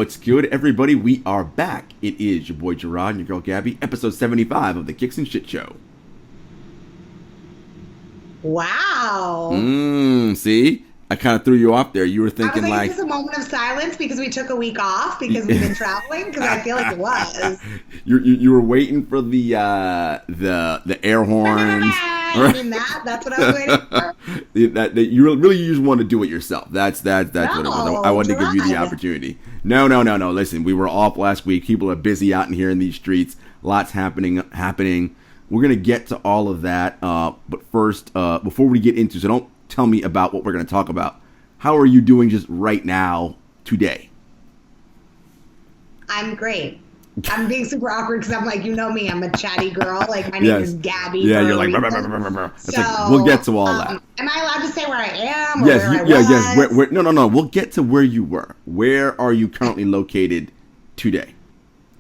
What's good, everybody? We are back. It is your boy Jarod and your girl Gabby, episode 75 of the Kicks and Shit Show. Wow. See? I kind of threw you off there. You were thinking is this a moment of silence because we took a week off because we've been traveling? Because I feel like it was. You were waiting for the air horns. I mean that's what I was waiting for. that you really just want to do it yourself. That's what it was. I wanted to give you the opportunity. No. Listen, we were off last week. People are busy out in here in these streets. Lots happening. We're gonna get to all of that. But first, before we get into, so don't tell me about what we're gonna talk about. How are you doing just right now today? I'm great. I'm being super awkward because I'm like, you know me, I'm a chatty girl. Like, my name is Gabby. Yeah, you're like, so, like, we'll get to all that. Am I allowed to say where I am? Or Yes. No. We'll get to where you were. Where are you currently located today?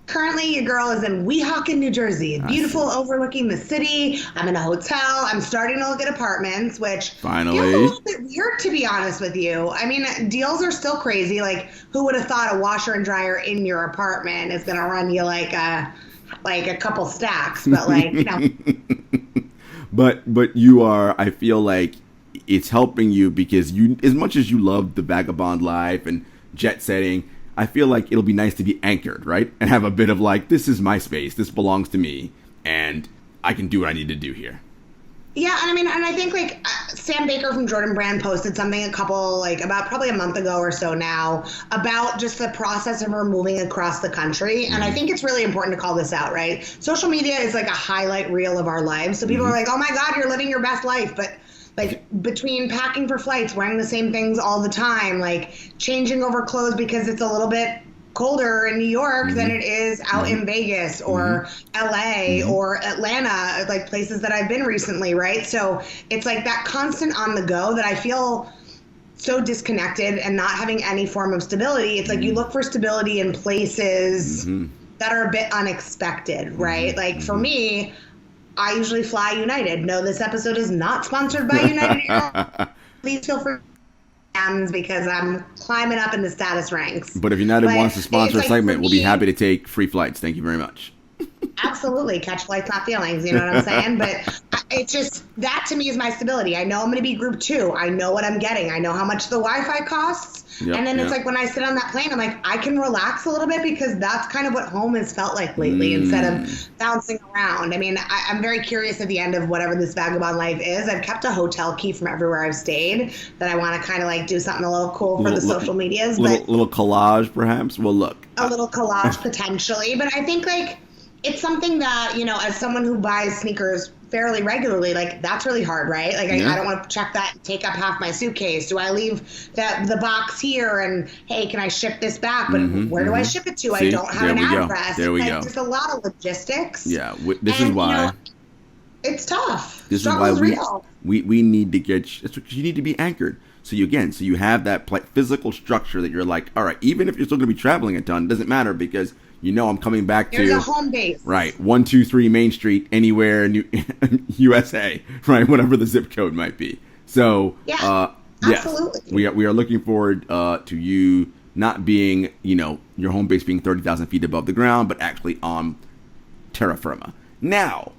Currently, your girl is in Weehawken, New Jersey. Beautiful, overlooking the city. I'm in a hotel. I'm starting to look at apartments, which finally feels a little bit weird, to be honest with you. I mean, deals are still crazy. Like, who would have thought a washer and dryer in your apartment is going to run you like a couple stacks? But like, you know. But you are. I feel like it's helping you because you, as much as you love the vagabond life and jet setting, I feel like it'll be nice to be anchored, right? And have a bit of like, this is my space, this belongs to me, and I can do what I need to do here. Yeah, and I mean, and I think like Sam Baker from Jordan Brand posted something about probably a month ago or so now about just the process of her moving across the country. And I think it's really important to call this out, right? Social media is like a highlight reel of our lives. So people are like, oh my God, you're living your best life. But like between packing for flights, wearing the same things all the time, like changing over clothes because it's a little bit colder in New York than it is out in Vegas or LA or Atlanta, like places that I've been recently, right? So it's like that constant on the go that I feel so disconnected and not having any form of stability. It's like you look for stability in places that are a bit unexpected, right? Like for me, I usually fly United. No, this episode is not sponsored by United Airlines. Please feel free because I'm climbing up in the status ranks. But if United wants to sponsor a segment, we'll be happy to take free flights. Thank you very much. Absolutely. Catch flights, not feelings. You know what I'm saying? But it's just, that to me is my stability. I know I'm going to be group 2. I know what I'm getting. I know how much the Wi-Fi costs. And then it's like when I sit on that plane, I'm like, I can relax a little bit because that's kind of what home has felt like lately instead of bouncing around. I mean, I'm very curious at the end of whatever this vagabond life is. I've kept a hotel key from everywhere I've stayed that I want to kind of like do something a little cool for the social medias. Little collage, perhaps? Well, look. A little collage potentially. But I think like it's something that, you know, as someone who buys sneakers fairly regularly, like that's really hard, right? Like I don't want to check that and take up half my suitcase. Do I leave the box here and hey, can I ship this back? But where do I ship it to? I don't have an address. There we go. There's a lot of logistics. Yeah, this is why. You know, it's tough. This is why we need to get. You need to be anchored. So you have that physical structure that you're like, all right, even if you're still going to be traveling a ton, it doesn't matter because you know I'm coming back There's a home base. Right, 123 Main Street, anywhere in USA, right, whatever the zip code might be. So, absolutely. We are looking forward to you not being, you know, your home base being 30,000 feet above the ground, but actually on terra firma. Now,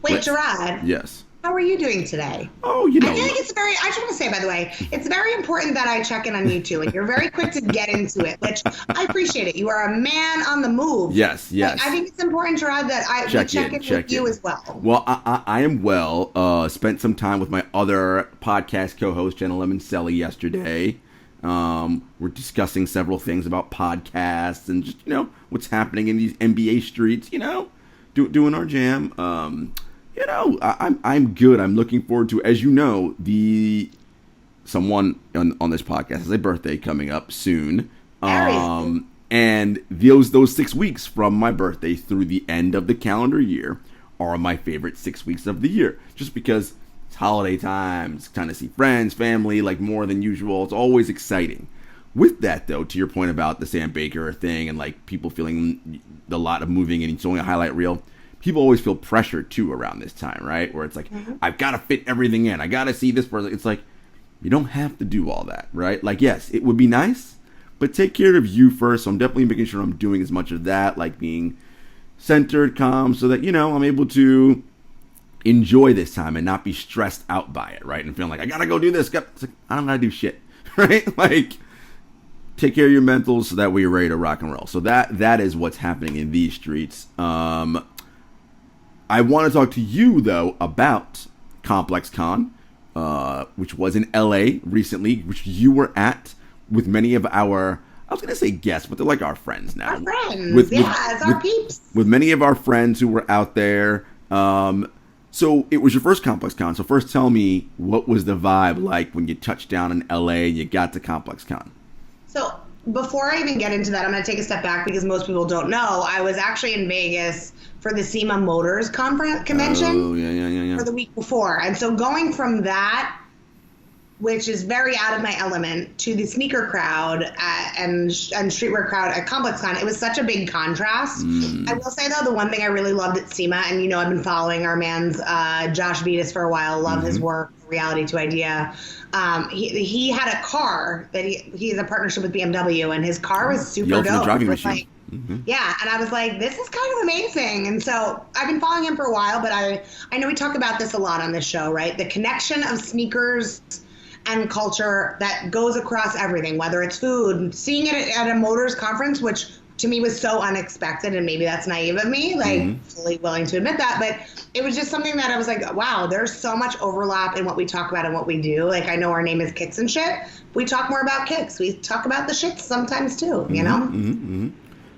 wait, Jarod. Yes. How are you doing today? Oh, you know. I feel like I just want to say, by the way, it's very important that I check in on you too. And you're very quick to get into it, which I appreciate it. You are a man on the move. Yes. Like, I think it's important, Jarod, that I check in with you as well. Well, I am well. Spent some time with my other podcast co-host, Jenna Lemon-Selly, yesterday. We're discussing several things about podcasts and just, you know, what's happening in these NBA streets, you know, doing our jam. You know, I'm good. I'm looking forward to, as you know, someone on this podcast has a birthday coming up soon. And those 6 weeks from my birthday through the end of the calendar year are my favorite 6 weeks of the year. Just because it's holiday time, it's time to see friends, family, like more than usual. It's always exciting. With that, though, to your point about the Sam Baker thing and like people feeling a lot of moving and it's only a highlight reel. People always feel pressure too around this time, right? Where it's like, I've got to fit everything in. I got to see this person. It's like, you don't have to do all that, right? Like, yes, it would be nice, but take care of you first. So I'm definitely making sure I'm doing as much of that, like being centered, calm, so that, I'm able to enjoy this time and not be stressed out by it, right? And feeling like, I gotta go do this. It's like, I don't gotta do shit, right? Like, take care of your mentals so that way you're ready to rock and roll. So that is what's happening in these streets. I want to talk to you, though, about ComplexCon, which was in LA recently, which you were at with many of our, I was going to say guests, but they're like our friends now. Our friends, it's our peeps. With many of our friends who were out there. So it was your first ComplexCon. So first tell me, what was the vibe like when you touched down in LA and you got to ComplexCon? So before I even get into that, I'm going to take a step back because most people don't know. I was actually in Vegas for the SEMA Motors Convention for the week before. And so going from that, which is very out of my element, to the sneaker crowd and streetwear crowd at ComplexCon, it was such a big contrast. I will say, though, the one thing I really loved at SEMA, and I've been following our man's Josh Vitas for a while, love his work, Reality to Idea. He had a car that he has a partnership with BMW, and his car was super dope. Driving machine. Yeah, and I was like, this is kind of amazing. And so I've been following him for a while, but I know we talk about this a lot on this show, right? The connection of sneakers and culture that goes across everything, whether it's food, seeing it at a motors conference, which to me was so unexpected, and maybe that's naive of me, like fully willing to admit that, but it was just something that I was like, wow, there's so much overlap in what we talk about and what we do. Like, I know our name is Kicks and Shit. We talk more about kicks. We talk about the shits sometimes too,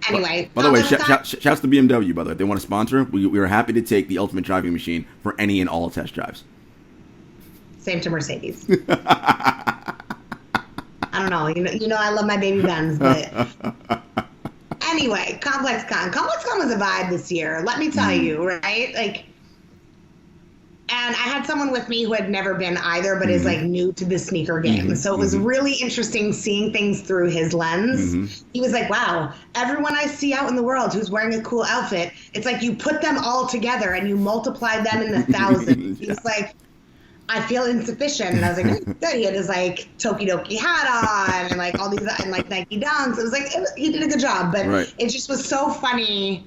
Anyway. By the way, shouts to BMW, by the way. If they want to sponsor, we are happy to take the ultimate driving machine for any and all test drives. Same to Mercedes. I don't know. I love my baby Benz, but anyway, ComplexCon. ComplexCon was a vibe this year. Let me tell you, right? Like, and I had someone with me who had never been either, but is like new to the sneaker game. So it was really interesting seeing things through his lens. He was like, wow, everyone I see out in the world who's wearing a cool outfit, it's like you put them all together and you multiply them in the thousands. He was like, I feel insufficient. And I was like, good. He had his like Tokidoki hat on and like all these and like Nike dunks. It was like, he did a good job, but it just was so funny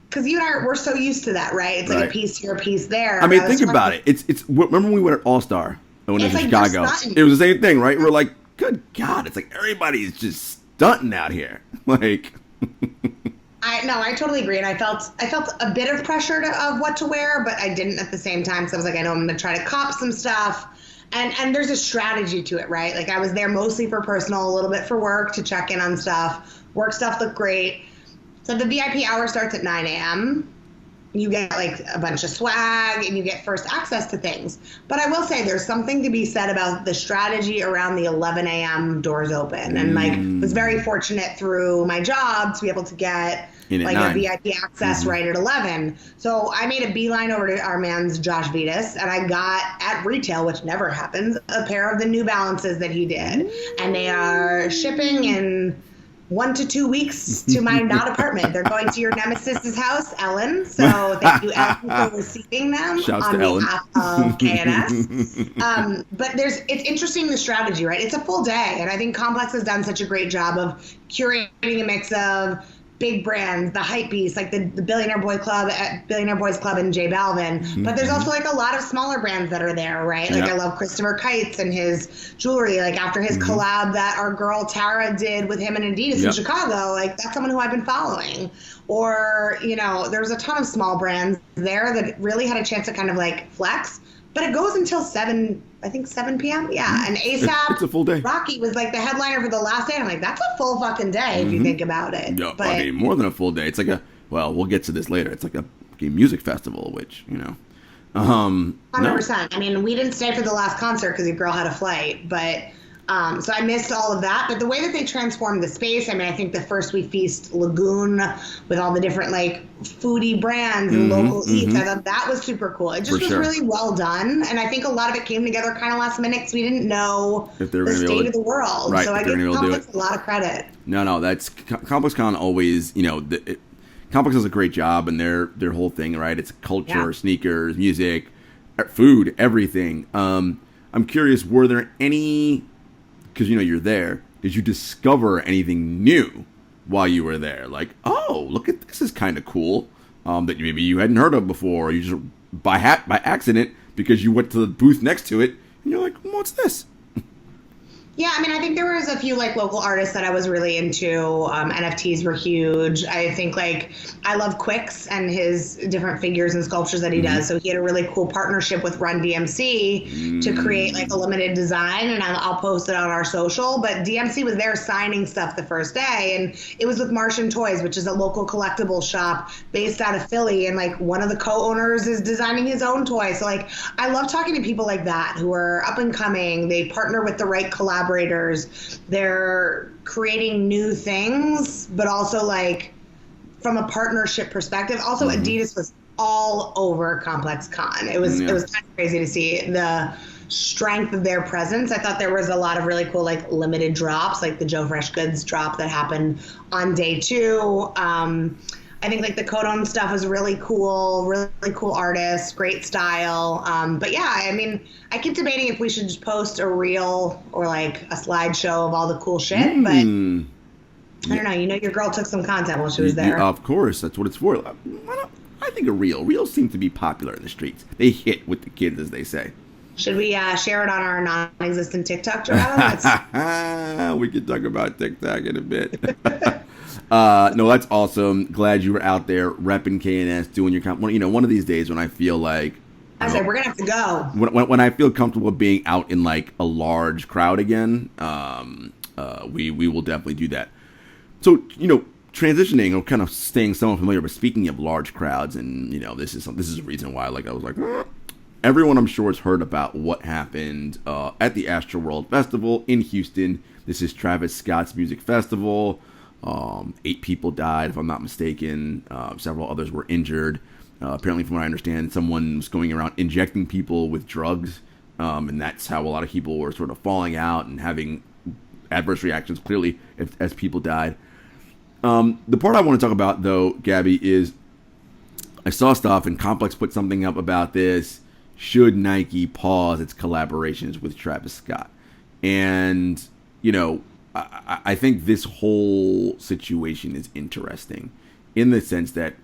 because you and I, we're so used to that, right? It's like a piece here, a piece there. I mean, think about it. It's remember when we went at All Star when it was in Chicago? It was the same thing, right? We're like, good God, it's like everybody's just stunting out here. Like, I totally agree, and I felt a bit of pressure of what to wear, but I didn't at the same time. So I was like, I know I'm gonna try to cop some stuff, and there's a strategy to it, right? Like I was there mostly for personal, a little bit for work to check in on stuff. Work stuff looked great. So the VIP hour starts at 9 a.m. You get like a bunch of swag and you get first access to things. But I will say there's something to be said about the strategy around the 11 a.m. doors open. And like was very fortunate through my job to be able to get like a VIP access right at 11. So I made a beeline over to our man's Josh Vitas, and I got at retail, which never happens, a pair of the New Balances that he did. And they are shipping in 1 to 2 weeks to my not apartment. They're going to your nemesis's house, Ellen. So thank you, Ellen, for receiving them on behalf of KNS. But it's interesting, the strategy, right? It's a full day, and I think Complex has done such a great job of curating a mix of big brands, the hype beast, like the Billionaire Boys Club and J Balvin. But there's also like a lot of smaller brands that are there, right? Like I love Christopher Kites and his jewelry. Like after his collab that our girl Tara did with him and Adidas in Chicago, like that's someone who I've been following. Or, there's a ton of small brands there that really had a chance to kind of like flex. But it goes until 7 p.m. Yeah, and ASAP it's a full day. Rocky was like the headliner for the last day. And I'm like, that's a full fucking day if you think about it. Yeah, but, I mean, more than a full day. It's like we'll get to this later. It's like a music festival, which, 100%. No. I mean, we didn't stay for the last concert because your girl had a flight, but so I missed all of that. But the way that they transformed the space, I mean, I think the First We Feast Lagoon with all the different like foodie brands and local eats, I thought that was super cool. It just was really well done. And I think a lot of it came together kind of last minute because we didn't know if they were the state of the world. Right, so I give Complex a lot of credit. No, that's ComplexCon always, Complex does a great job, and their whole thing, right? It's culture, sneakers, music, food, everything. I'm curious, were there any... Because, you're there. Did you discover anything new while you were there? Like, oh, look at this is kind of cool, that maybe you hadn't heard of before, or you just by accident because you went to the booth next to it and you're like, what's this? Yeah, I mean, I think there was a few like local artists that I was really into. NFTs were huge. I think like I love Quicks and his different figures and sculptures that he does. So he had a really cool partnership with Run DMC to create like a limited design, and I'll post it on our social. But DMC was there signing stuff the first day, and it was with Martian Toys, which is a local collectible shop based out of Philly. And like one of the co-owners is designing his own toy. So like I love talking to people like that who are up and coming. They partner with the right collaborators. They're creating new things, but also like from a partnership perspective. Also, Adidas was all over ComplexCon. It was kind of crazy to see the strength of their presence. I thought there was a lot of really cool like limited drops, like the Joe Fresh Goods drop that happened on day 2. I think like the Codon stuff was really cool artists, great style. But yeah, I mean, I keep debating if we should just post a reel or like a slideshow of all the cool shit, but I don't know. You know, your girl took some content while she was there. Of course, that's what it's for. I think a reel. Reels seem to be popular in the streets. They hit with the kids, as they say. Should we share it on our non-existent TikTok, Jarod? We could talk about TikTok in a bit. No, that's awesome. Glad you were out there repping K&S, doing your one of these days when I feel like I said we're gonna have to go. When I feel comfortable being out in like a large crowd again, we will definitely do that. So transitioning or kind of staying somewhat familiar, but speaking of large crowds, and this is a reason why I was like. Everyone, I'm sure, has heard about what happened at the Astroworld Festival in Houston. This is Travis Scott's music festival. 8 people died, if I'm not mistaken. Several others were injured. Apparently, from what I understand, someone was going around injecting people with drugs, and that's how a lot of people were sort of falling out and having adverse reactions, clearly, as people died. The part I want to talk about, though, Gabby, is I saw stuff, and Complex put something up about this. Should Nike pause its collaborations with Travis Scott? And, I think this whole situation is interesting in the sense that,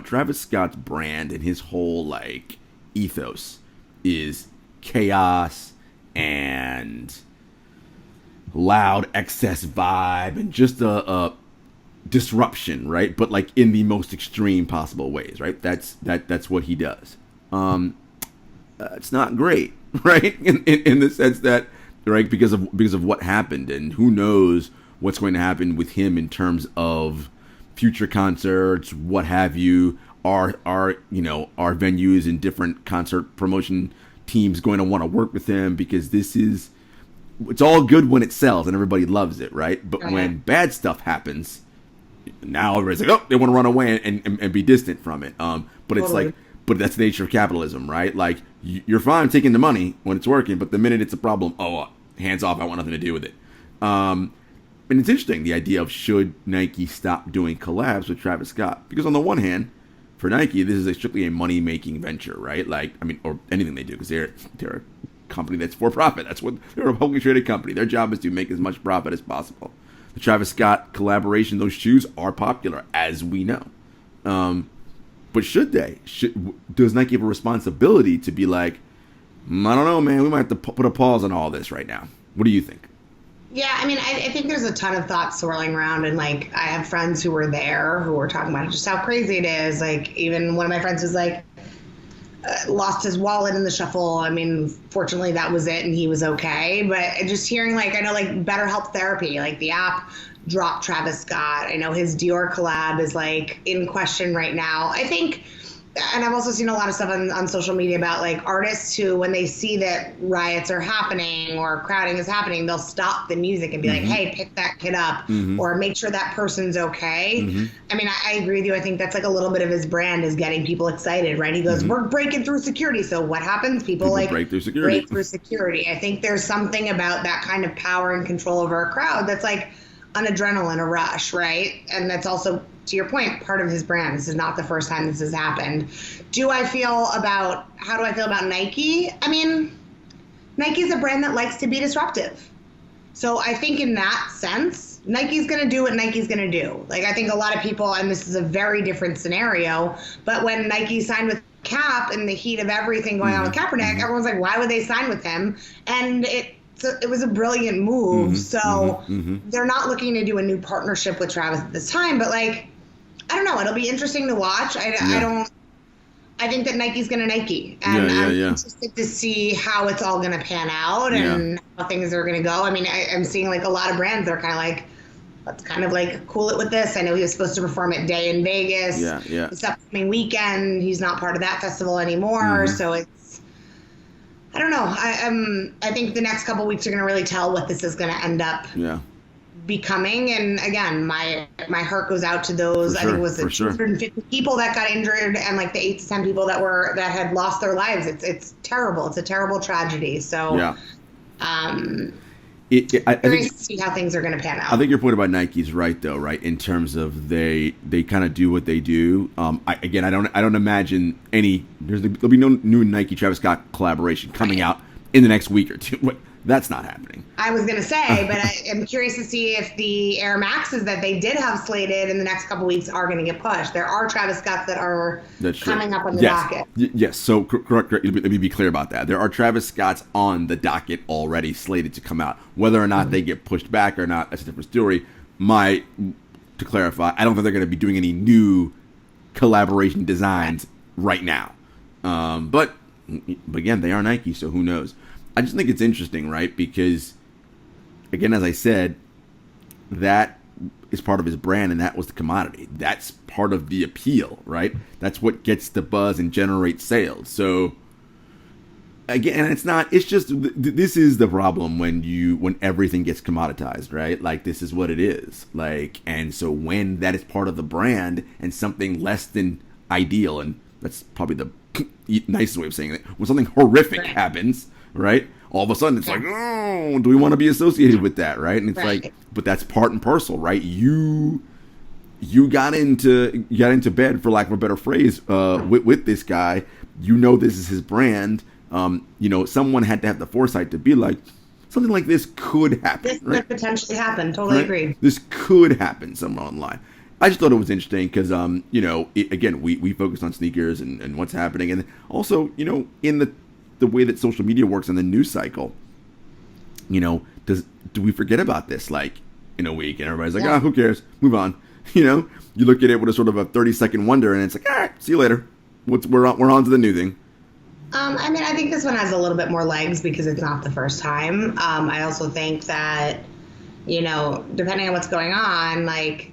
Travis Scott's brand and his whole, ethos is chaos and loud excess vibe and just a disruption, right? But, in the most extreme possible ways, right? That's what he does. It's not great, right? In the sense that, right, because of what happened, and who knows what's going to happen with him in terms of future concerts, what have you. Are venues and different concert promotion teams going to want to work with him? Because it's all good when it sells and everybody loves it, right? But when bad stuff happens, now everybody's like, oh, they want to run away and be distant from it. But it's like. But that's the nature of capitalism, right? You're fine taking the money when it's working, but the minute it's a problem, hands off, I want nothing to do with it. And it's interesting, the idea of should Nike stop doing collabs with Travis Scott? Because on the one hand, for Nike, this is strictly a money-making venture, right? Or anything they do, because they're a company that's for profit. They're a publicly traded company. Their job is to make as much profit as possible. The Travis Scott collaboration, those shoes are popular, as we know. But should they? Does Nike have a responsibility to be like, I don't know, man, we might have to put a pause on all this right now? What do you think? Yeah, I mean, I think there's a ton of thoughts swirling around, and I have friends who were there who were talking about just how crazy it is. Even one of my friends was lost his wallet in the shuffle. I mean, fortunately that was it and he was okay. But just hearing I know BetterHelp Therapy, the app dropped Travis Scott. I know his Dior collab is in question right now. I think, and I've also seen a lot of stuff on social media about artists who, when they see that riots are happening or crowding is happening, they'll stop the music and be hey, pick that kid up or make sure that person's okay. I mean, I agree with you. I think that's a little bit of his brand is getting people excited, right? He goes, we're breaking through security. So what happens? People break through security. Break through security. I think there's something about that kind of power and control over a crowd that's an adrenaline, a rush, right? And that's also, to your point, part of his brand. This is not the first time this has happened. How do I feel about Nike? I mean, Nike's a brand that likes to be disruptive. So I think in that sense, Nike's going to do what Nike's going to do. Like, I think a lot of people, and this is a very different scenario, but when Nike signed with Cap in the heat of everything going on with Kaepernick, everyone's like, why would they sign with him? And it was a brilliant move. They're not looking to do a new partnership with Travis at this time, but like, I don't know. It'll be interesting to watch. I think that Nike's going to Nike, and I'm interested to see how it's all going to pan out and how things are going to go. I mean, I'm seeing like a lot of brands that are kind of like, let's kind of like cool it with this. I know he was supposed to perform at Day in Vegas. This upcoming weekend, he's not part of that festival anymore. So it's, I don't know. I think the next couple weeks are going to really tell what this is going to end up becoming. And again, my heart goes out to those. I think it was the 250 people that got injured and like the 8 to 10 people that had lost their lives. It's terrible. It's a terrible tragedy. So I think to see how things are going to pan out. I think your point about Nike is right, though, right? In terms of they kind of do what they do. I don't imagine there'll be no new Nike Travis Scott collaboration coming out in the next week or two. That's not happening. I was going to say, but I'm curious to see if the Air Maxes that they did have slated in the next couple weeks are going to get pushed. There are Travis Scotts that are coming up on the docket. Yes, so correct. Let me be clear about that. There are Travis Scotts on the docket already slated to come out. Whether or not they get pushed back or not, that's a different story. To clarify, I don't think they're going to be doing any new collaboration designs right now. But again, they are Nike, so who knows? I just think it's interesting, right? Because, again, as I said, that is part of his brand, and that was the commodity. That's part of the appeal, right? That's what gets the buzz and generates sales. So, again, it's just, this is the problem when everything gets commoditized, right? Like, this is what it is. Like, and so when that is part of the brand and something less than ideal, and that's probably the nicest way of saying it, when something horrific happens, right? All of a sudden, it's like, oh, do we want to be associated with that, right? And it's like, but that's part and parcel, right? You got into bed, for lack of a better phrase, with this guy. You know this is his brand. Someone had to have the foresight to be like, something like this could happen. This could potentially happen. Totally agree. This could happen somewhere online. I just thought it was interesting because, again, we focused on sneakers and what's happening. And also, in the way that social media works in the news cycle, do we forget about this like in a week? And everybody's like, who cares? Move on. You look at it with a sort of a 30-second wonder, and it's like, all right, see you later. We're on to the new thing. I mean, I think this one has a little bit more legs because it's not the first time. I also think that, depending on what's going on, like,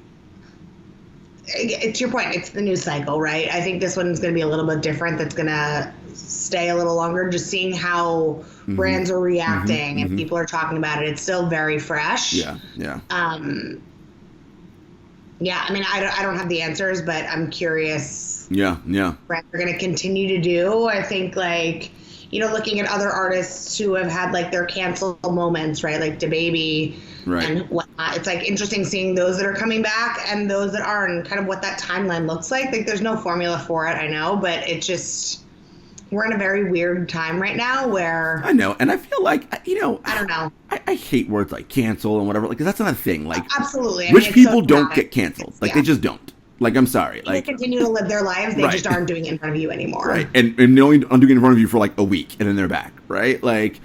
to your point, it's the news cycle, right? I think this one's going to be a little bit different. That's going to stay a little longer, just seeing how brands are reacting and people are talking about it. It's still very fresh. Yeah. I mean, I don't have the answers, but I'm curious. Yeah. Brands are going to continue to do. I think, like, looking at other artists who have had like their cancel moments, right? Like DaBaby and whatnot. It's like interesting seeing those that are coming back and those that aren't, and kind of what that timeline looks like. Like, there's no formula for it, I know, but it just, we're in a very weird time right now where I know, and I feel like I don't know. I hate words like cancel and whatever, because that's not a thing. Like, absolutely, rich people don't get canceled. Like, they just don't. Like, I'm sorry. Like, they continue to live their lives. They just aren't doing it in front of you anymore. Right. And they're only doing it in front of you for like a week, and then they're back. Right. Like,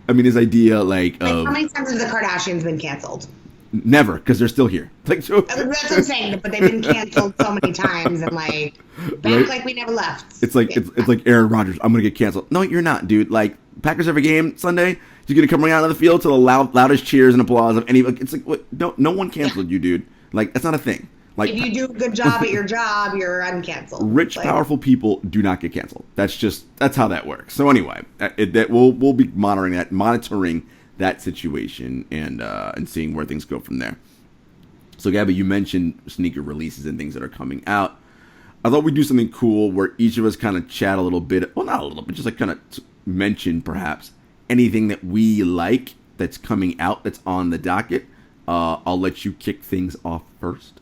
I mean, this idea like how many times have the Kardashians been canceled? Never, because they're still here. Like, so that's what I'm saying. But they've been canceled so many times, and like back like we never left. It's like it's like Aaron Rodgers. I'm gonna get canceled. No, you're not, dude. Like, Packers have a game Sunday. You're gonna come running out of the field to the loudest cheers and applause of any. It's like, what? No one canceled you, dude. Like, that's not a thing. Like, if you do a good job at your job, you're uncanceled. Rich, powerful people do not get canceled. That's how that works. So anyway, we'll be monitoring that situation and seeing where things go from there. So Gabby, you mentioned sneaker releases and things that are coming out. I thought we'd do something cool where each of us kind of chat a little bit. Well, not a little bit, just like kind of mention perhaps anything that we like that's coming out that's on the docket. I'll let you kick things off first.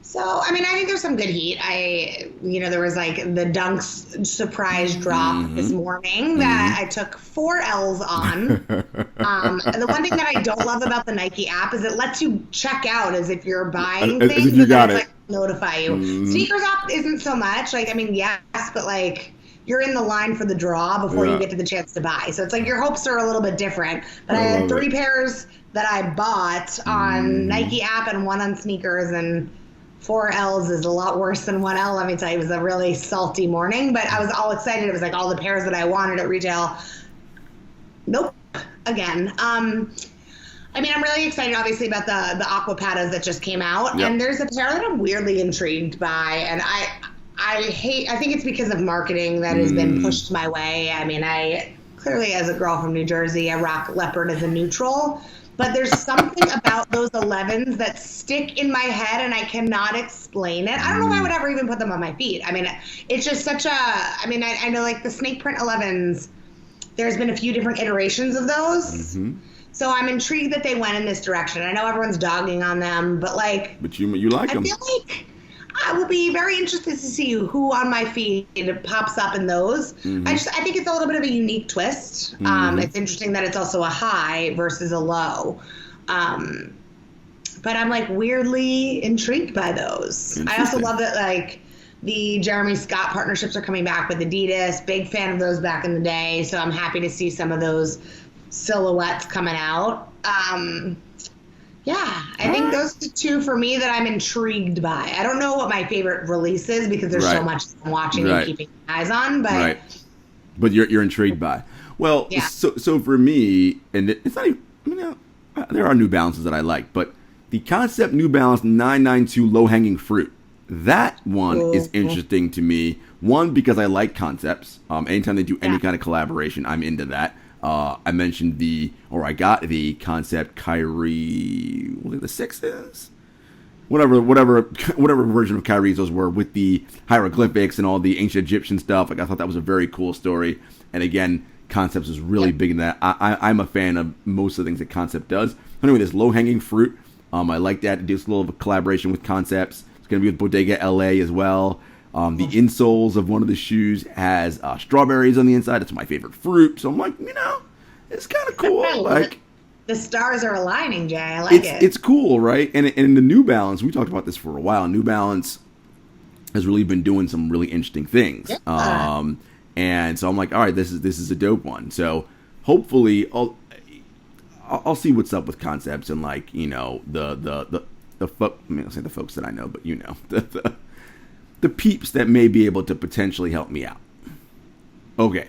So, I mean, I think there's some good heat. There was like the Dunks surprise drop this morning that I took 4 L's on. The one thing that I don't love about the Nike app is it lets you check out as if you're buying things. As if you got it. Like, notify you. Sneakers app isn't so much. Like, I mean, yes, but like you're in the line for the draw before you get to the chance to buy. So it's like your hopes are a little bit different. But I had 3 pairs that I bought on Nike app and 1 on sneakers, and 4 L's is a lot worse than 1 L. Let me tell you, it was a really salty morning, but I was all excited. It was like all the pairs that I wanted at retail. Nope. Again. I mean, I'm really excited, obviously, about the Aqua Patas that just came out. Yep. And there's a pair that I'm weirdly intrigued by. And I think it's because of marketing that has been pushed my way. I mean, clearly, as a girl from New Jersey, I rock leopard as a neutral. But there's something about those 11s that stick in my head, and I cannot explain it. I don't know if I would ever even put them on my feet. I mean, it's just such a – I mean, I know, like, the snake print 11s, there's been a few different iterations of those. So I'm intrigued that they went in this direction. I know everyone's dogging on them, but, like – But you like them. I feel like I will be very interested to see who on my feed pops up in those. I think it's a little bit of a unique twist. It's interesting that it's also a high versus a low. But I'm like weirdly intrigued by those. I also love that like the Jeremy Scott partnerships are coming back with Adidas. Big fan of those back in the day. So I'm happy to see some of those silhouettes coming out. Yeah, I think those are 2 for me that I'm intrigued by. I don't know what my favorite release is because there's so much I'm watching and keeping eyes on, but but you're intrigued by. Well, so for me, and it's not even. I mean, there are New Balances that I like, but the Concept New Balance 992 Low Hanging Fruit, that one is interesting to me. One, because I like concepts. Anytime they do any kind of collaboration, I'm into that. I mentioned I got the Concept Kyrie, the 6s? Whatever version of Kyrie's those were with the hieroglyphics and all the ancient Egyptian stuff. Like, I thought that was a very cool story. And again, Concepts is really big in that. I'm a fan of most of the things that Concept does. Anyway, this Low Hanging Fruit, I like that. It does a little collaboration with Concepts. It's going to be with Bodega LA as well. The insoles of one of the shoes has strawberries on the inside. It's my favorite fruit. So I'm like, it's kind of cool. Like, the stars are aligning, Jay. I like it. It's cool, right? And in the New Balance, we talked about this for a while. New Balance has really been doing some really interesting things. Yeah. And so I'm like, all right, this is a dope one. So hopefully I'll see what's up with Concepts and like, the I'll say the folks that I know, but the peeps that may be able to potentially help me out. Okay.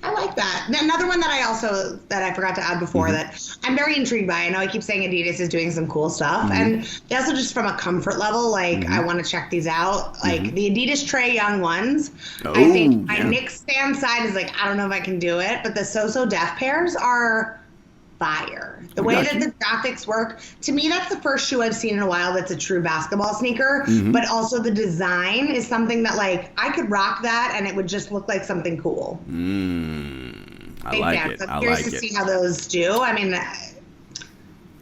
I like that. Another one that I forgot to add before that I'm very intrigued by. I know I keep saying Adidas is doing some cool stuff, and also just from a comfort level, like I want to check these out. Like the Adidas Trae Young ones. I think my Knicks fan side is like, I don't know if I can do it, but the So Def pairs are fire. The way that the graphics work, to me, that's the first shoe I've seen in a while that's a true basketball sneaker, but also the design is something that, like, I could rock that and it would just look like something cool. I like it. So I'm curious to see how those do. I mean,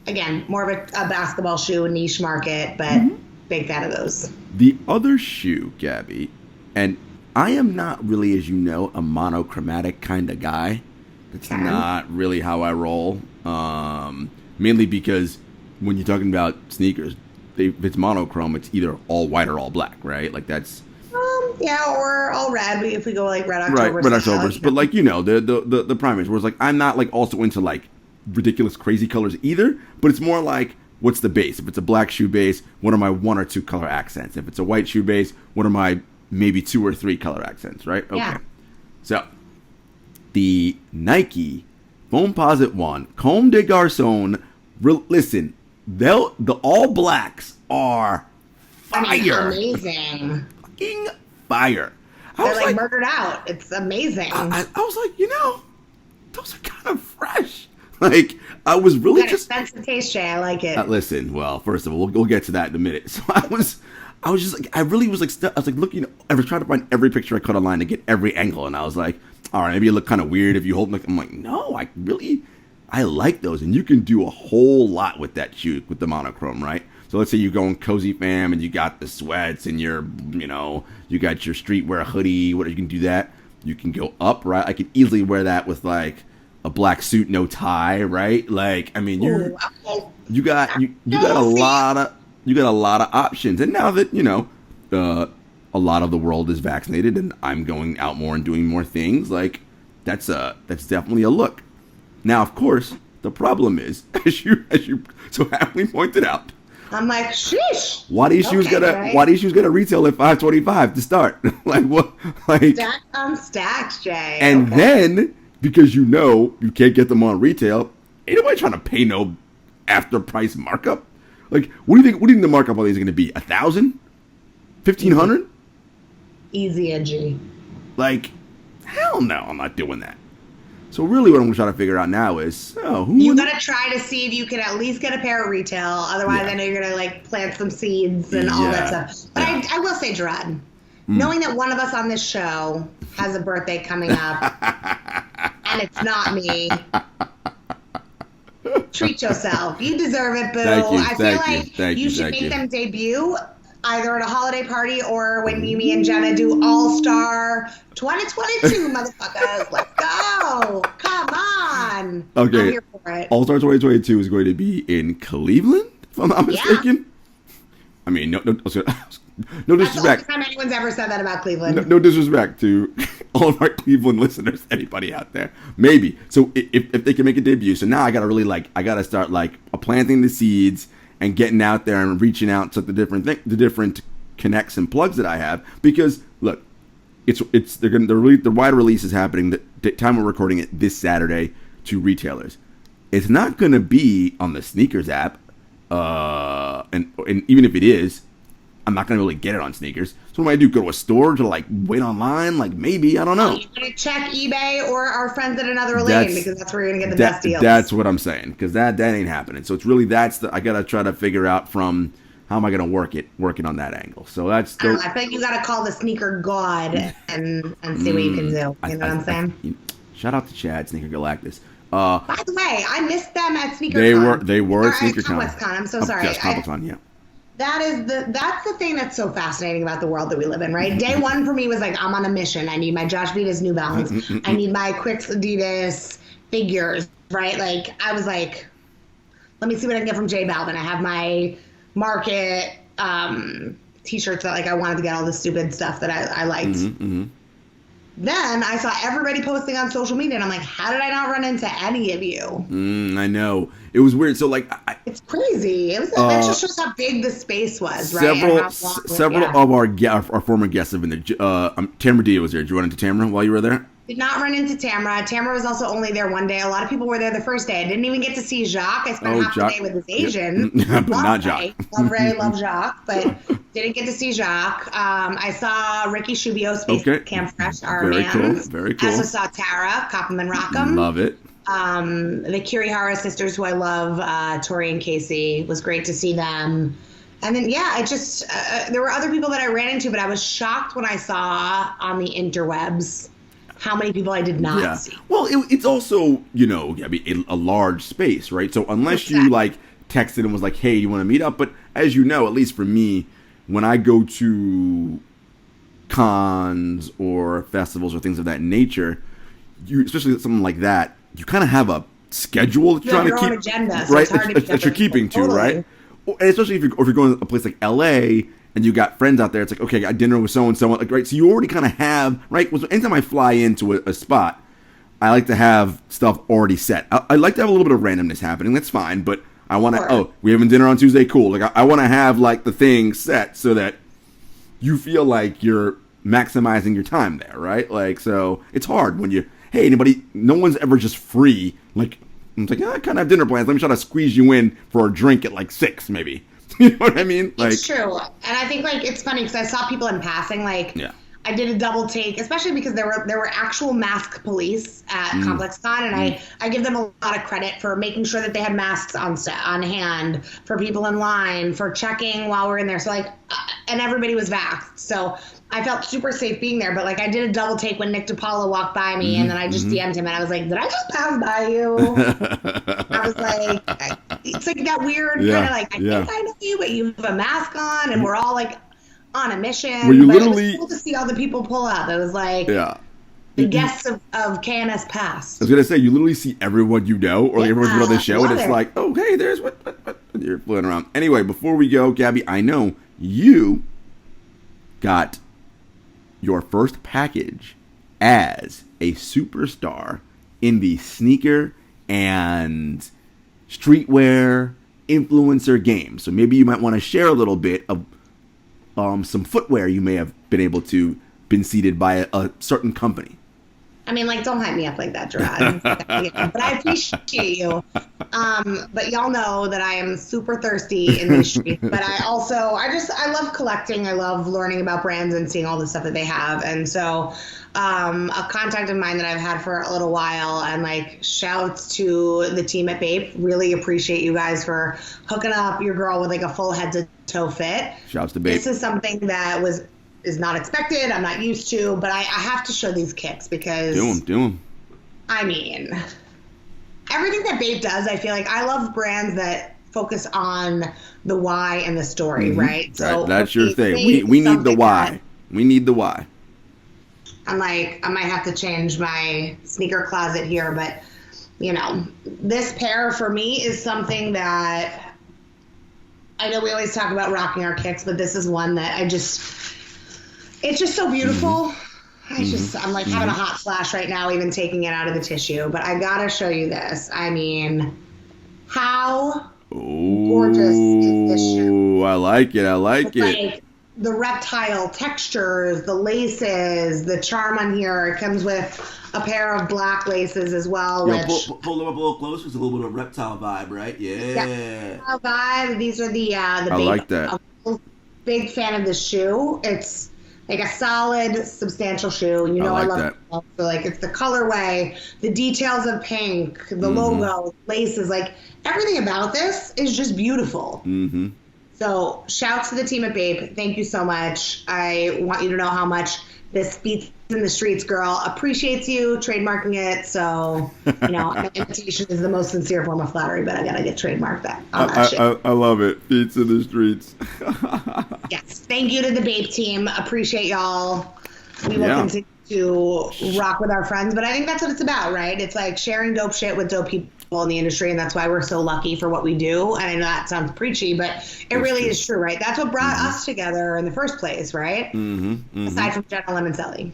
again, more of a basketball shoe, niche market, but big fan of those. The other shoe, Gabby, and I am not really, as you know, a monochromatic kind of guy. It's not really how I roll, mainly because when you're talking about sneakers, if it's monochrome, it's either all white or all black, right? Like that's... or all red, if we go like Red October. Right, Red October. But like, the primaries, whereas like I'm not like also into like ridiculous crazy colors either, but it's more like, what's the base? If it's a black shoe base, what are my 1 or 2 color accents? If it's a white shoe base, what are my maybe 2 or 3 color accents, right? Okay. Yeah. So... the Nike Foamposite 1 Comme des Garçons. Listen, the all blacks are fire. I mean, amazing. Fucking fire. They're like murdered out. It's amazing. I was like, those are kind of fresh. Like, I was really just expensive taste, Jay. I like it. Listen, well, first of all, we'll get to that in a minute. So I was just like, I really was like, I was like looking. I was trying to find every picture I could online to get every angle, and I was like, all right, maybe it look kind of weird if you hold them. I'm like, no, I like those, and you can do a whole lot with that shoe with the monochrome, right? So let's say you go in Cozy Fam and you got the sweats and you got your streetwear hoodie. What you can do that? You can go up, right? I could easily wear that with like a black suit, no tie, right? Like, I mean, you got a lot of options. And now that a lot of the world is vaccinated and I'm going out more and doing more things, like that's definitely a look. Now, of course, the problem is, as you so happily pointed out, I'm like, sheesh. Why these shoes gonna retail at $525 to start? Like what? Like stacked on stacked, Jay. And then because you can't get them on retail, ain't nobody trying to pay no after price markup. Like what do you think the markup on these is gonna be? 1,000? 1,500? Easy, edgy. Like, hell no, I'm not doing that. So really what I'm trying to figure out now is, you gotta try to see if you can at least get a pair at retail. Otherwise, I know you're gonna like plant some seeds and all that stuff. But I will say, Jarod, knowing that one of us on this show has a birthday coming up, and it's not me, treat yourself. You deserve it, boo. I feel like you should make them debut either at a holiday party or when me and Jenna do All-Star 2022, motherfuckers. Let's go. Come on. Okay. I'm here for it. All-Star 2022 is going to be in Cleveland, if I'm not mistaken. I mean, no disrespect. That's the only time anyone's ever said that about Cleveland. No disrespect to all of our Cleveland listeners, anybody out there. Maybe. So if they can make a debut. So now I got to start planting the seeds and getting out there and reaching out to the different connects and plugs that I have, because look, the wide release is happening the time we're recording it this Saturday to retailers. It's not going to be on the sneakers app, and even if it is, I'm not going to really get it on sneakers. So what do I do? Go to a store to wait online? Maybe, I don't know. You're going to check eBay or our friends at Another Lane, because that's where you're going to get the best deals. That's what I'm saying, because that ain't happening. So it's really I got to try to figure out from how am I going to work it on that angle. So that's I think you got to call the sneaker god and see what you can do. You know what I'm saying? Shout out to Chad, Sneaker Galactus. By the way, I missed them at SneakerCon. They were at SneakerCon. ComplexCon. I'm so sorry. Yes, ComplexCon, yeah. That's the thing that's so fascinating about the world that we live in, right? Day one for me was I'm on a mission. I need my Josh Vitas New Balance. I need my Quicks Adidas figures, right? I was let me see what I can get from J Balvin. I have my Market t-shirts that I wanted to get all the stupid stuff that I liked. Then I saw everybody posting on social media, and I'm like, how did I not run into any of you? I know. It was weird. So, it's crazy. That just shows how big the space was, right? Several of our former guests have been there. Tamra Dia was there. Did you run into Tamra while you were there? Did not run into Tamra. Tamra was also only there one day. A lot of people were there the first day. I didn't even get to see Jacques. I spent half the day with his Asian. But not Jacques. Love Jacques, but didn't get to see Jacques. I saw Ricky Shubio, Space Camp Fresh, our man. Very cool. I also saw Tara, Copham and Rockham. Love it. The Kirihara sisters, who I love, Tori and Casey. It was great to see them. And then, there were other people that I ran into, but I was shocked when I saw on the interwebs how many people I did not see. Well, it's also, a large space, right? So unless you texted and was like, hey, you want to meet up? But as you know, at least for me, when I go to cons or festivals or things of that nature, especially something like that, you kind of have a schedule that you're trying to keep, agenda, right? That you're keeping to, right? And especially if you're going to a place like LA and you got friends out there, it's okay, I got dinner with so and so, right? So you already kind of have, right? Anytime I fly into a spot, I like to have stuff already set. I like to have a little bit of randomness happening. That's fine, but I want to. We having dinner on Tuesday, cool. I want to have the thing set so that you feel like you're maximizing your time there, right? So it's hard when no one's ever just free. I'm I kind of have dinner plans. Let me try to squeeze you in for a drink at 6, maybe. You know what I mean? It's true. And I think it's funny because I saw people in passing, I did a double take, especially because there were actual mask police at ComplexCon, and I give them a lot of credit for making sure that they had masks on hand for people in line, for checking while we're in there. So and everybody was vaxxed. So I felt super safe being there, but I did a double take when Nick DiPaolo walked by me, and then I just DM'd him, and I was like, did I just pass by you? I was like, it's like that weird kind of like, I think I know you, but you have a mask on, and we're all like on a mission. Well, you but literally, it was cool to see all the people pull up. It was like the guests of KNS Past. I was gonna say, you literally see everyone you know, or like everyone's been on the show, and it's like, oh hey, there's what you're floating around. Anyway, before we go, Gabby, I know you got your first package as a superstar in the sneaker and streetwear influencer game. So maybe you might want to share a little bit of some footwear you may have been able to been seated by a certain company. I mean, like, don't hype me up like that, Jarod. But I appreciate you. But y'all know that I am super thirsty in these streets. But I love collecting. I love learning about brands and seeing all the stuff that they have. And so a contact of mine that I've had for a little while, and like, shouts to the team at Bape. Really appreciate you guys for hooking up your girl with like a full head to toe fit. Shouts to Bape. This is something that is not expected. I'm not used to, but I have to show these kicks because do them. I mean, everything that Bape does, I feel like I love brands that focus on the why and the story, right? So that's your thing. We need the why. We need the why. I'm like, I might have to change my sneaker closet here, but you know, this pair for me is something that I know we always talk about rocking our kicks, but this is one that it's just so beautiful. I'm like having a hot flash right now, even taking it out of the tissue. But I gotta show you this. I mean, how gorgeous is this shoe? I like it. Like the reptile textures, the laces, the charm on here. It comes with a pair of black laces as well. Pull them up a little closer. It's a little bit of reptile vibe, right? Yeah. Reptile vibe. These are the I like that. I'm a big fan of this shoe. It's like a solid, substantial shoe. You know, I love it. So, like, it's the colorway, the details of pink, the logo, laces, like everything about this is just beautiful. So shouts to the team at Bape. Thank you so much. I want you to know how much this Beats in the Streets girl appreciates you trademarking it. So, you know, an invitation is the most sincere form of flattery, but I gotta get trademarked that. I love it. Beats in the Streets. Yes. Thank you to the Bape team. Appreciate y'all. We will continue to rock with our friends, but I think that's what it's about, right? It's like sharing dope shit with dope people in the industry, and that's why we're so lucky for what we do. And I know that sounds preachy, but it really is true, right? That's what brought us together in the first place, right? Aside from Jenna Lemoncelli.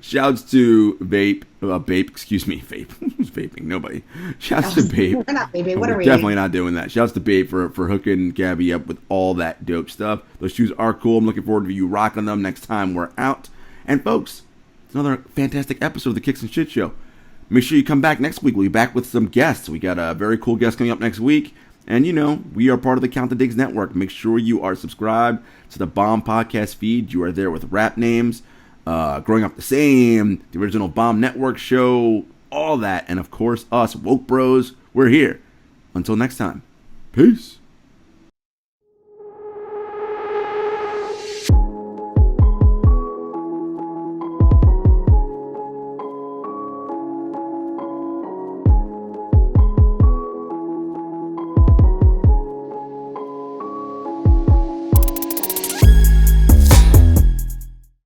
Shouts to Vape. Excuse me, Vape. Who's vaping? Nobody. Shouts to Bape. We're not vaping. What are we? Definitely not doing that. Shouts to Bape for hooking Gabby up with all that dope stuff. Those shoes are cool. I'm looking forward to you rocking them next time we're out. And folks, it's another fantastic episode of the Kicks and Shit Show. Make sure you come back next week. We'll be back with some guests. We got a very cool guest coming up next week. And, you know, we are part of the Count the Digs Network. Make sure you are subscribed to the Bomb Podcast feed. You are there with rap names, Growing Up the Same, the original Bomb Network show, all that. And, of course, us, Woke Bros. We're here. Until next time. Peace.